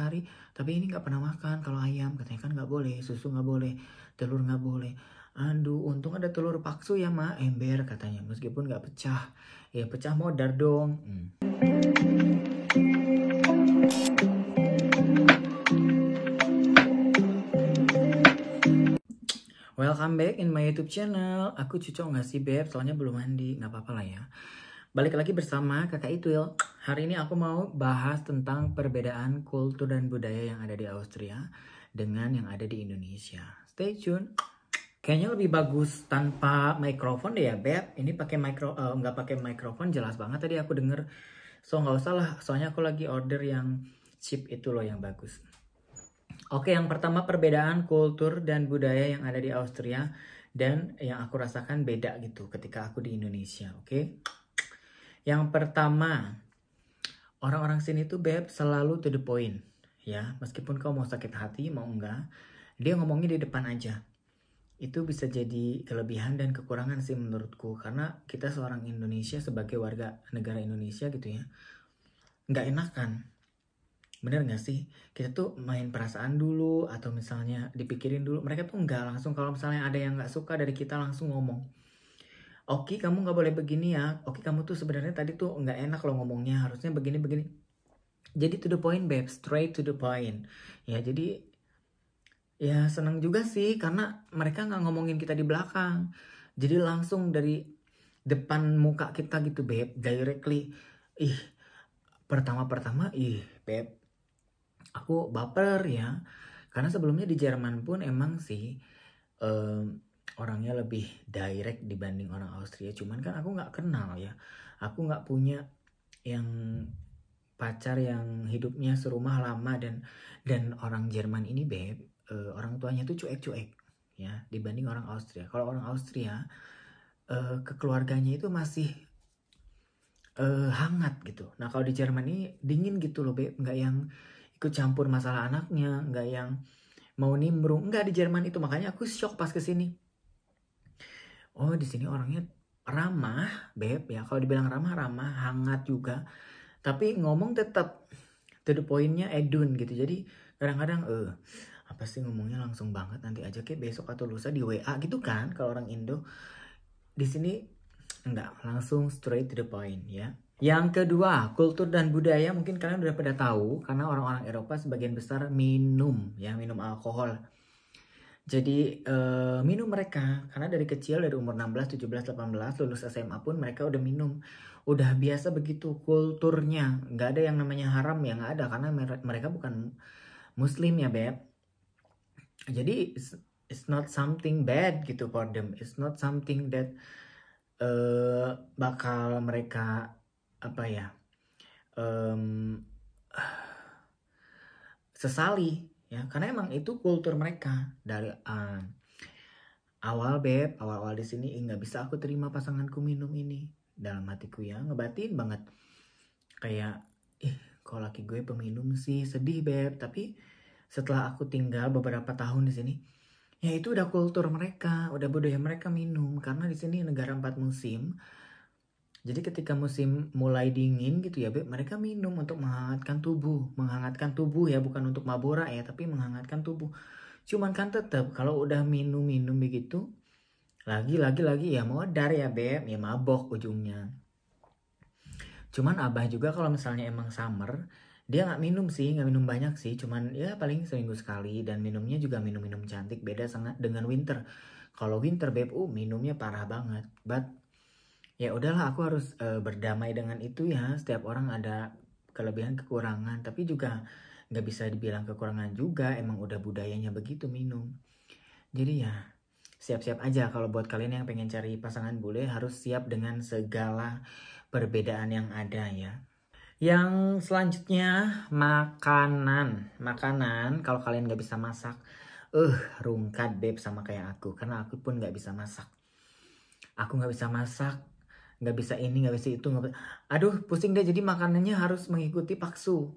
sehari, tapi ini nggak pernah makan. Kalau ayam katanya kan nggak boleh, susu nggak boleh, telur nggak boleh. Aduh, untung ada telur paksu ya mak, ember katanya, meskipun nggak pecah. Ya pecah modar dong. Welcome back in my YouTube channel. Aku cucok nggak sih beb? Soalnya belum mandi, nggak apa-apa lah ya. Balik lagi bersama kakak Itwil. Hari ini aku mau bahas tentang perbedaan kultur dan budaya yang ada di Austria dengan yang ada di Indonesia. Stay tune. Kayaknya lebih bagus tanpa mikrofon deh ya beb. Ini pakai nggak pakai mikrofon, jelas banget tadi aku denger. So nggak usah lah, soalnya aku lagi order yang cheap itu loh yang bagus. Oke, yang pertama perbedaan kultur dan budaya yang ada di Austria dan yang aku rasakan beda gitu ketika aku di Indonesia, oke? Yang pertama, orang-orang sini tuh beb selalu to the point, ya. Meskipun kau mau sakit hati, mau enggak, dia ngomongnya di depan aja. Itu bisa jadi kelebihan dan kekurangan sih menurutku, karena kita seorang Indonesia sebagai warga negara Indonesia gitu ya, nggak enakan. Bener gak sih? Kita tuh main perasaan dulu atau misalnya dipikirin dulu. Mereka tuh enggak langsung, kalau misalnya ada yang gak suka dari kita langsung ngomong. Oke, kamu gak boleh begini ya. Oke, kamu tuh sebenarnya tadi tuh gak enak loh ngomongnya. Harusnya begini-begini. Jadi to the point babe, straight to the point. Ya jadi ya seneng juga sih karena mereka gak ngomongin kita di belakang. Jadi langsung dari depan muka kita gitu babe, directly. Pertama-pertama babe, aku baper ya, karena sebelumnya di Jerman pun emang sih orangnya lebih direct dibanding orang Austria. Cuman kan aku nggak kenal ya, aku nggak punya yang pacar yang hidupnya serumah lama dan orang Jerman ini beb, orang tuanya tuh cuek-cuek ya dibanding orang Austria. Kalau orang Austria kekeluarganya itu masih hangat gitu. Nah kalau di Jerman ini dingin gitu loh beb, nggak yang ikut campur masalah anaknya, nggak yang mau nimbrung, nggak di Jerman itu. Makanya aku shock pas kesini. Oh di sini orangnya ramah beb ya, kalau dibilang ramah hangat juga, tapi ngomong tetap to the pointnya edun gitu. Jadi kadang-kadang apa sih ngomongnya langsung banget, nanti aja kayak besok atau lusa di WA gitu kan kalau orang Indo. Di sini enggak, langsung straight to the point ya. Yang kedua, kultur dan budaya mungkin kalian udah pada tahu karena orang-orang Eropa sebagian besar minum alkohol. Jadi minum mereka karena dari kecil, dari umur 16, 17, 18 lulus SMA pun mereka udah minum. Udah biasa begitu kulturnya. Nggak ada yang namanya haram ya, nggak ada karena mereka bukan muslim ya beb. Jadi it's not something bad gitu for them. It's not something that bakal mereka sesali ya, karena emang itu kultur mereka dari awal di sini. Nggak bisa aku terima pasanganku minum ini, dalam hatiku ya ngebatin banget kayak kalau laki gue peminum sih sedih beb. Tapi setelah aku tinggal beberapa tahun di sini, ya itu udah kultur mereka, udah budaya mereka minum, karena di sini negara 4 musim. Jadi ketika musim mulai dingin gitu ya beb, mereka minum untuk menghangatkan tubuh ya, bukan untuk mabora ya, tapi menghangatkan tubuh. Cuman kan tetap kalau udah minum begitu lagi ya modar ya beb, ya mabok ujungnya. Cuman abah juga kalau misalnya emang summer, dia nggak minum banyak sih, cuman ya paling seminggu sekali, dan minumnya juga minum cantik, beda sangat dengan winter. Kalau winter beb, minumnya parah banget. But ya udahlah, aku harus berdamai dengan itu ya. Setiap orang ada kelebihan kekurangan, tapi juga nggak bisa dibilang kekurangan juga, emang udah budayanya begitu minum. Jadi ya siap-siap aja kalau buat kalian yang pengen cari pasangan bule, harus siap dengan segala perbedaan yang ada ya. Yang selanjutnya makanan kalau kalian nggak bisa masak, rungkat beb sama kayak aku, karena aku pun nggak bisa masak. Aku nggak bisa masak, nggak bisa ini, nggak bisa itu, aduh pusing deh. Jadi makanannya harus mengikuti paksu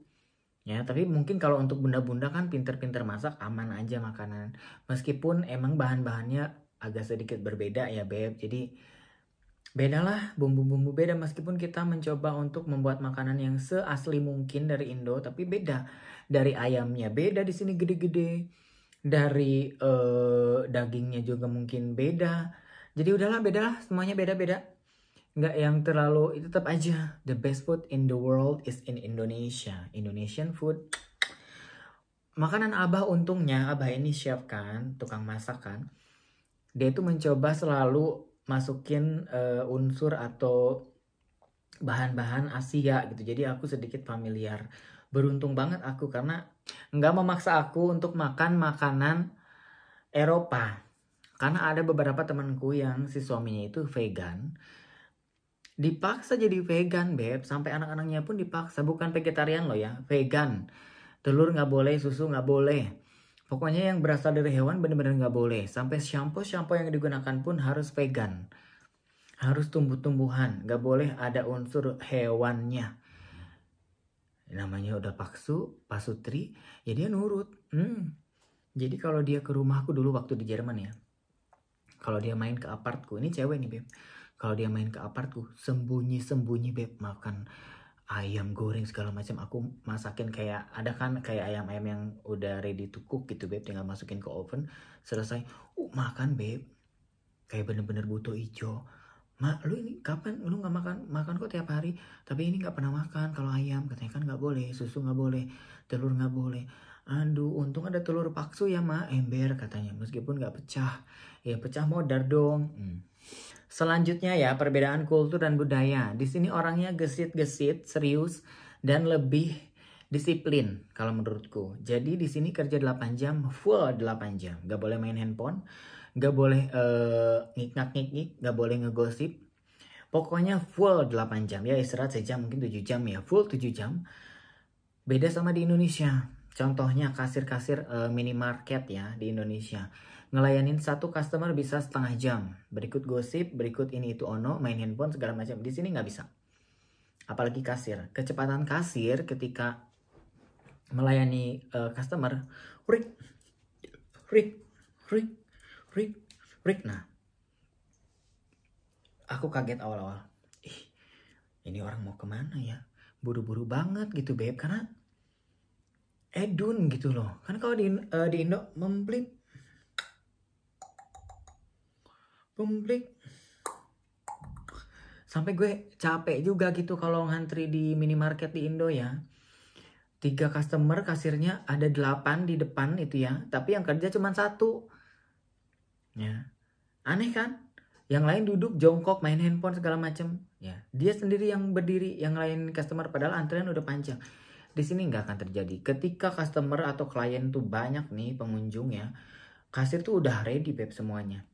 ya. Tapi mungkin kalau untuk bunda-bunda kan pinter-pinter masak, aman aja makanan, meskipun emang bahan-bahannya agak sedikit berbeda ya beb. Jadi bedalah, bumbu-bumbu beda, meskipun kita mencoba untuk membuat makanan yang seasli mungkin dari Indo, tapi beda Dari ayamnya beda di sini gede-gede. Dari dagingnya juga mungkin beda. Jadi udahlah bedalah, semuanya beda-beda. Nggak yang terlalu, itu tetap aja the best food in the world is in Indonesia. Indonesian food. Makanan Abah, untungnya Abah ini chef kan, tukang masak kan. Dia itu mencoba selalu masukin unsur atau bahan-bahan Asia gitu. Jadi aku sedikit familiar. Beruntung banget aku karena nggak memaksa aku untuk makan makanan Eropa. Karena ada beberapa temanku yang si suaminya itu vegan. Dipaksa jadi vegan, Beb. Sampai anak-anaknya pun dipaksa. Bukan vegetarian loh ya, vegan. Telur nggak boleh, susu nggak boleh. Pokoknya yang berasal dari hewan bener-bener nggak boleh. Sampai shampoo yang digunakan pun harus vegan. Harus tumbuh-tumbuhan. Nggak boleh ada unsur hewannya. Namanya udah pasutri, ya dia nurut. Jadi kalau dia ke rumahku dulu waktu di Jerman ya. Kalau dia main ke apartku, ini cewek nih Beb. Kalau dia main ke apartku, sembunyi-sembunyi Beb, makan ayam goreng segala macam. Aku masakin kayak, ada kan kayak ayam-ayam yang udah ready to cook gitu Beb, tinggal masukin ke oven, selesai. Makan Beb. Kayak bener-bener butuh ijo. Mak, lu ini kapan lu nggak makan? Makan kok tiap hari. Tapi ini nggak pernah makan kalau ayam. Katanya kan nggak boleh, susu nggak boleh, telur nggak boleh. Aduh, untung ada telur paksu ya mak, ember katanya. Meskipun nggak pecah, ya pecah modar dong. Selanjutnya ya, perbedaan kultur dan budaya. Di sini orangnya gesit-gesit, serius, dan lebih disiplin kalau menurutku. Jadi di sini kerja 8 jam, full 8 jam. Gak boleh main handphone, gak boleh ngik-ngak-ngik, gak boleh ngegosip. Pokoknya full 8 jam. Ya istirahat sejam, mungkin 7 jam ya. Full 7 jam. Beda sama di Indonesia. Contohnya kasir-kasir minimarket ya di Indonesia. Ngelayanin satu customer bisa setengah jam. Berikut gosip, berikut ini itu ono, main handphone segala macam. Di sini nggak bisa. Apalagi kasir. Kecepatan kasir ketika melayani customer, rik. Nah, aku kaget awal-awal. Ini orang mau kemana ya? Buru-buru banget gitu Beb, karena edun gitu loh. Kan kalau di Indo memblik. Sampai gue capek juga gitu kalau ngantri di minimarket di Indo ya. 3 customer, kasirnya ada 8 di depan itu ya. Tapi yang kerja cuma 1. Ya. Aneh kan? Yang lain duduk jongkok main handphone segala macem. Ya. Dia sendiri yang berdiri yang lain customer padahal antrian udah panjang. Di sini nggak akan terjadi. Ketika customer atau klien tuh banyak nih pengunjung ya, kasir tuh udah ready Beb semuanya.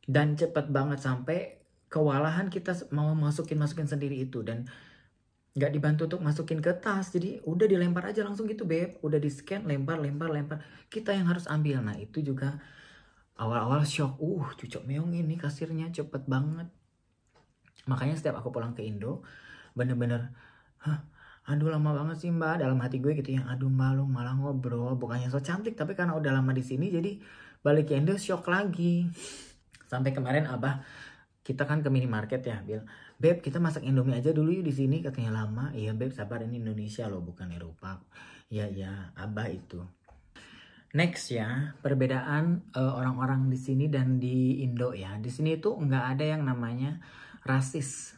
Dan cepet banget sampai kewalahan kita mau masukin sendiri itu. Dan nggak dibantu untuk masukin ke tas. Jadi udah dilempar aja langsung gitu Beb. Udah di scan, lempar. Kita yang harus ambil. Nah itu juga awal-awal shock. Cucok meong ini kasirnya cepet banget. Makanya setiap aku pulang ke Indo, bener-bener, aduh lama banget sih mbak. Dalam hati gue gitu ya, aduh mbak lu malah ngobrol. Bukannya so cantik, tapi karena udah lama di sini jadi balik ke Indo shock lagi. Sampai kemarin Abah, kita kan ke minimarket ya, bilang, Beb kita masak Indomie aja dulu yuk di sini. Katanya lama. Iya Beb sabar, ini Indonesia loh bukan Eropa. Ya Abah itu. Next ya, perbedaan orang-orang di sini dan di Indo ya. Di sini tuh nggak ada yang namanya rasis,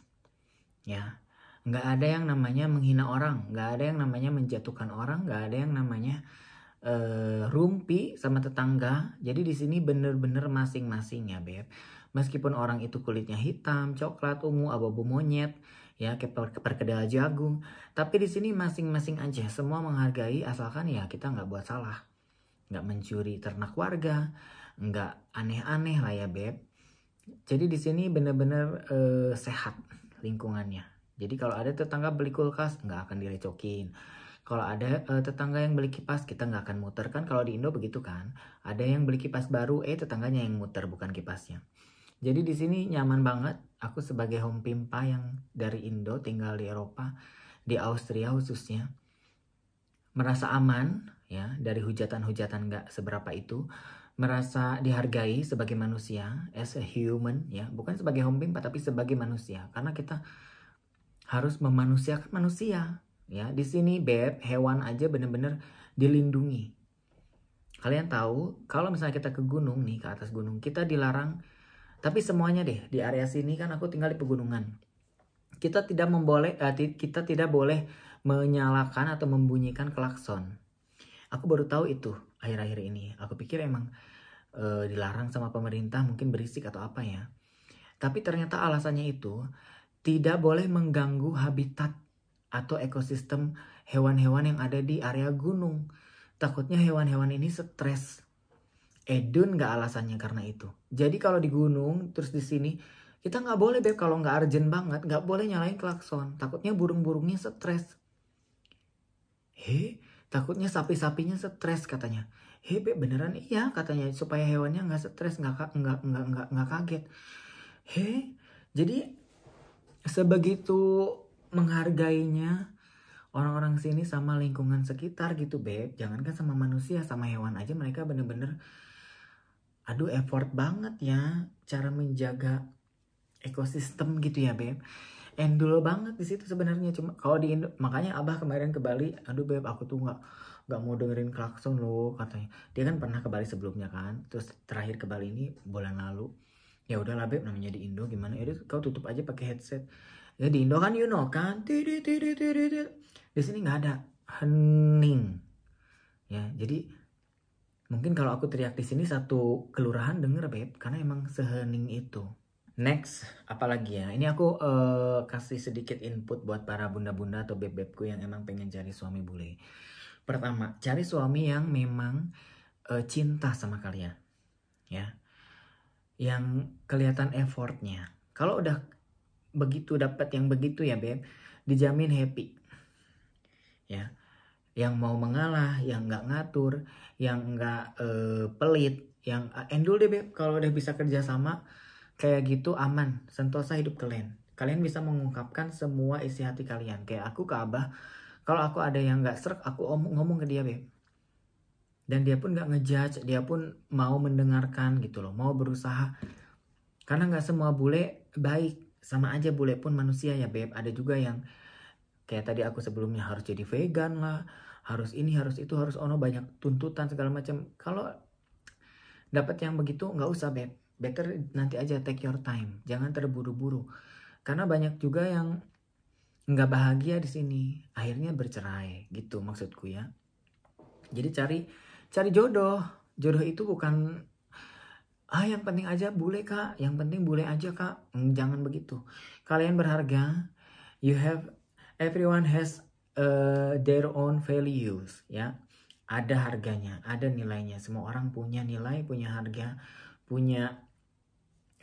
ya. Nggak ada yang namanya menghina orang, nggak ada yang namanya menjatuhkan orang, nggak ada yang namanya rumpi sama tetangga. Jadi di sini bener-bener masing-masing ya Beb. Meskipun orang itu kulitnya hitam, coklat, ungu, abu-abu monyet, ya kayak perkedel jagung, tapi di sini masing-masing aja. Semua menghargai asalkan ya kita nggak buat salah, nggak mencuri ternak warga, nggak aneh-aneh lah ya Beb. Jadi di sini bener-bener sehat lingkungannya. Jadi kalau ada tetangga beli kulkas nggak akan direcokin. Kalau ada tetangga yang beli kipas, kita nggak akan muter kan. Kalau di Indo begitu kan. Ada yang beli kipas baru, tetangganya yang muter bukan kipasnya. Jadi di sini nyaman banget. Aku sebagai home pimpa yang dari Indo tinggal di Eropa, di Austria khususnya, merasa aman ya dari hujatan-hujatan nggak seberapa itu. Merasa dihargai sebagai manusia, as a human ya, bukan sebagai home pimpa tapi sebagai manusia. Karena kita harus memanusiakan manusia. Ya, di sini Beb, hewan aja bener-bener dilindungi. Kalian tahu kalau misalnya kita ke gunung nih, ke atas gunung, kita dilarang. Tapi semuanya deh, di area sini kan aku tinggal di pegunungan. Kita tidak boleh menyalakan atau membunyikan klakson. Aku baru tahu itu akhir-akhir ini. Aku pikir emang dilarang sama pemerintah, mungkin berisik atau apa ya. Tapi ternyata alasannya itu tidak boleh mengganggu habitat atau ekosistem hewan-hewan yang ada di area gunung. Takutnya hewan-hewan ini stres. Edun nggak alasannya karena itu. Jadi kalau di gunung terus di sini kita nggak boleh Beb, kalau nggak urgent banget nggak boleh nyalain klakson. Takutnya burung-burungnya stres. Takutnya sapi-sapinya stres katanya. Beb, beneran iya katanya, supaya hewannya nggak stres, nggak kaget. Jadi sebegitu menghargainya orang-orang sini sama lingkungan sekitar gitu Beb. Jangankan sama manusia, sama hewan aja mereka bener-bener effort banget ya cara menjaga ekosistem gitu ya Beb. Endul banget di situ sebenarnya. Cuma kalau di Indo, makanya Abah kemarin ke Bali, aduh Beb aku tuh nggak mau dengerin klakson loh katanya. Dia kan pernah ke Bali sebelumnya kan, terus terakhir ke Bali ini bulan lalu. Ya udahlah Beb, namanya di Indo gimana, ya kau tutup aja pakai headset. Ya di Indo kan you know kan, di sini nggak ada, hening. Ya, jadi mungkin kalau aku teriak di sini satu kelurahan denger Beb, karena emang sehening itu. Next, apalagi ya? Ini aku kasih sedikit input buat para bunda-bunda atau beb-bebku yang emang pengen cari suami bule. Pertama, cari suami yang memang cinta sama kalian, ya, yang kelihatan effortnya. Kalau udah begitu, dapat yang begitu ya Beb, dijamin happy. Ya, yang mau mengalah, yang nggak ngatur, yang nggak pelit, yang endul deh Beb. Kalau udah bisa kerja sama kayak gitu aman, sentosa hidup kalian. Kalian bisa mengungkapkan semua isi hati kalian. Kayak aku ke Abah, kalau aku ada yang nggak srek, aku ngomong ke dia Beb. Dan dia pun nggak ngejudge, dia pun mau mendengarkan gitu loh, mau berusaha. Karena nggak semua bule baik, sama aja bule pun manusia ya Beb. Ada juga yang kayak tadi aku sebelumnya harus jadi vegan lah, harus ini, harus itu, harus ono, banyak tuntutan segala macam. Kalau dapat yang begitu nggak usah Beb. Better nanti aja, take your time, jangan terburu-buru. Karena banyak juga yang nggak bahagia di sini, akhirnya bercerai gitu maksudku ya. Jadi cari jodoh. Jodoh itu bukan yang penting aja bule Kak, yang penting bule aja Kak. Jangan begitu. Kalian berharga. Everyone has their own values ya. Ada harganya, ada nilainya. Semua orang punya nilai, punya harga, punya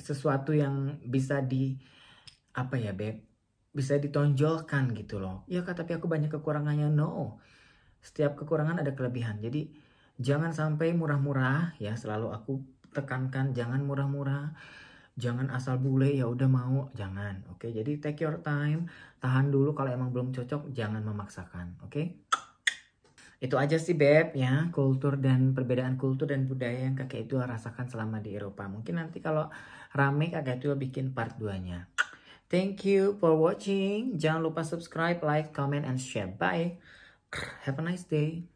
sesuatu yang bisa Beb, bisa ditonjolkan gitu loh. Ya Kak, tapi aku banyak kekurangannya. No, setiap kekurangan ada kelebihan. Jadi jangan sampai murah-murah ya, selalu aku tekankan, jangan murah-murah, jangan asal bule ya udah mau, jangan. Oke, jadi take your time, tahan dulu, kalau emang belum cocok jangan memaksakan. Oke, itu aja sih Beb ya, perbedaan kultur dan budaya yang kakek itu rasakan selama di Eropa. Mungkin nanti kalau rame kakek itu bikin part 2-nya. Thank you for watching. Jangan lupa subscribe, like, comment, and share. Bye. Have a nice day.